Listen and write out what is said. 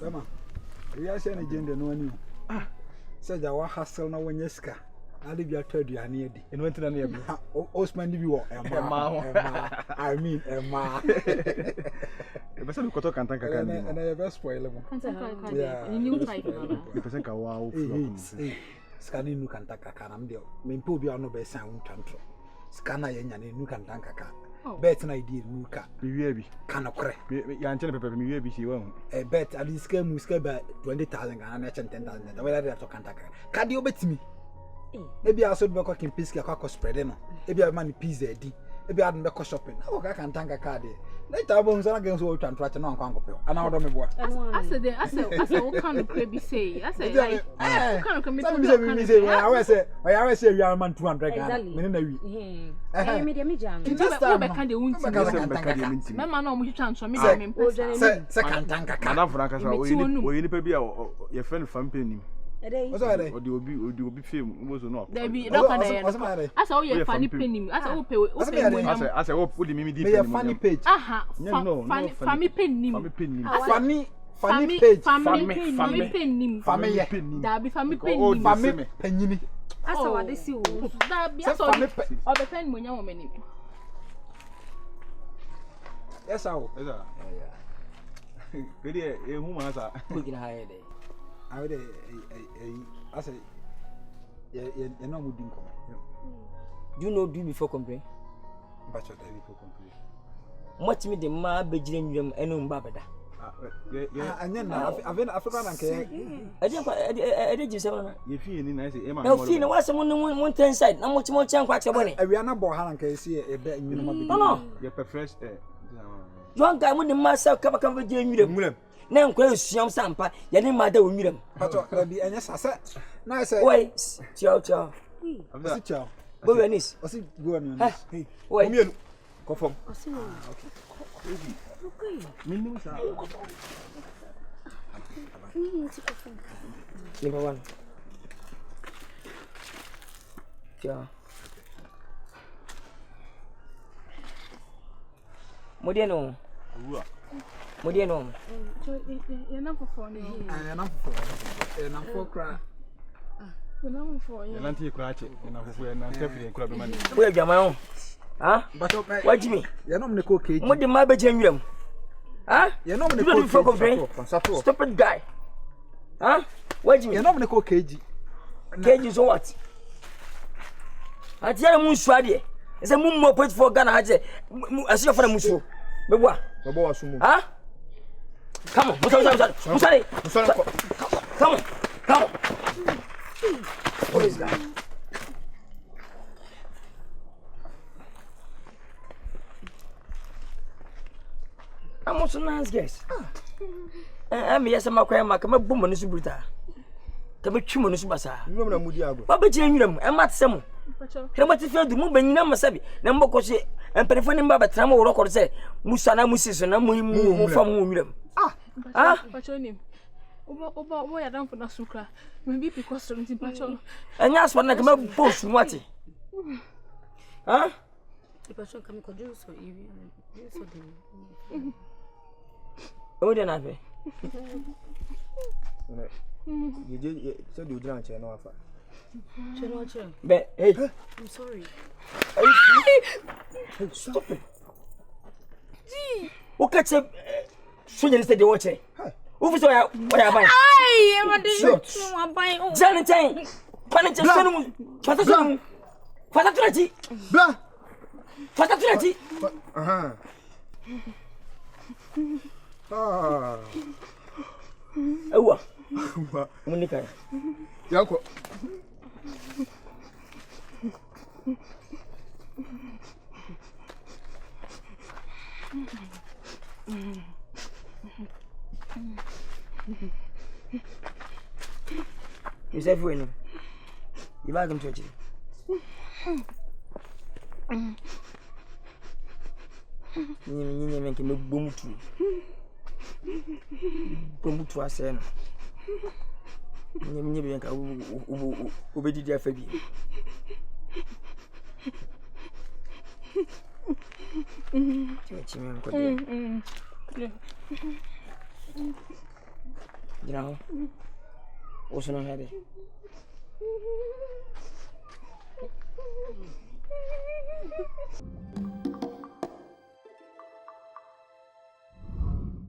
Come on. We are saying agenda no one. Said I was hustle now when yeska. I live your third year near the. And went to the Osman, you are I mean, Emma. But some koto kan tanka kan And I have spoiled them. Yeah, you like the person ka wow. Scanning nu kan tanka kan am there. Me po bi ano be san untantro. Scanner yen ya nu kan tanka kan. Bet na idea nu ka. Bi wi bi. Kan okre. Ya nche pepe mi wi bi si wa. Bet at least scam muska ba 20,000 kan na 10,000. Da wala dey to kan tanka. Ka di obetimi. Maybe I should be cooking pizza, cock spread. Maybe I man pizza. Maybe I don't go shopping. I can't tank a card. Later, I won't against what I'm trying to know. And I don't know. I said, what kind of baby say? I said, what kind of committee? I always say, you are man 200. Obi film was no. There be no kind of. I saw your funny penny. I saw pay. I said, oh, put me the funny page. Aha, funny penny. Funny page. Family penny. That be family penny. Family penny. I saw what they see. That be so. Or the pen when you're many. Yes, how? Really, a woman has a good high day. I would I say, you're not moving. You know, do before complain. But you're before complain. Much me the ma beginning them and babada. And then I've been African and care. I did you say, you feel nice. No, feel was someone one ten side, not much more chance quite a money. We are not born and can see a bit. No, you're fresh. John guy with the master come with you. Now, question Sampa, you didn't matter with them. But be any asset. Now I say, wait, chow. Go on this. I see, go on. Wait, confirm. Number one. Chow. Modiano. Modiano. You're not for phone. I'm for cry. You're not for you. Nanti crash it. Where am I on? Huh? But what do you mean? You're not the cocaine. What did my bedroom? Huh? You're not the cocaine. Stupid guy. Huh? What do you mean? You're not the cocaine. Cage is what? I tell you, Muswadi. It's a moon more put for Ghana. I see your friend Musu. But what? Huh? Come on, Musari. Come on. What is that? I'm also nice, guys. I'm yes, I'm a crime. I'm a boom on the subuta. Come a chum on the subasa. You know, Mudiago. Papa Jim, I'm not some. How much if you do move in number 7? Number Cosi and Periphone Baba Tramo record say Musana Musis and I'm from William. What's your name? Why I don't for Nasuka? Maybe because of the patron. And that's one like a post what? Huh? The patron come to so even. Oh, then I pay. You did said you drank no offer. But hey, I'm sorry. Stop it. Who catch a swinging instead of watching? Who saw what I buy? I'm buying. Janitine, Panic, Fatati, Fatati. Oh, Monica. Yanko. Is everyone? You like them to it? You make him boom to us. You obey their baby. gyina hɔ wo so no hwɛ de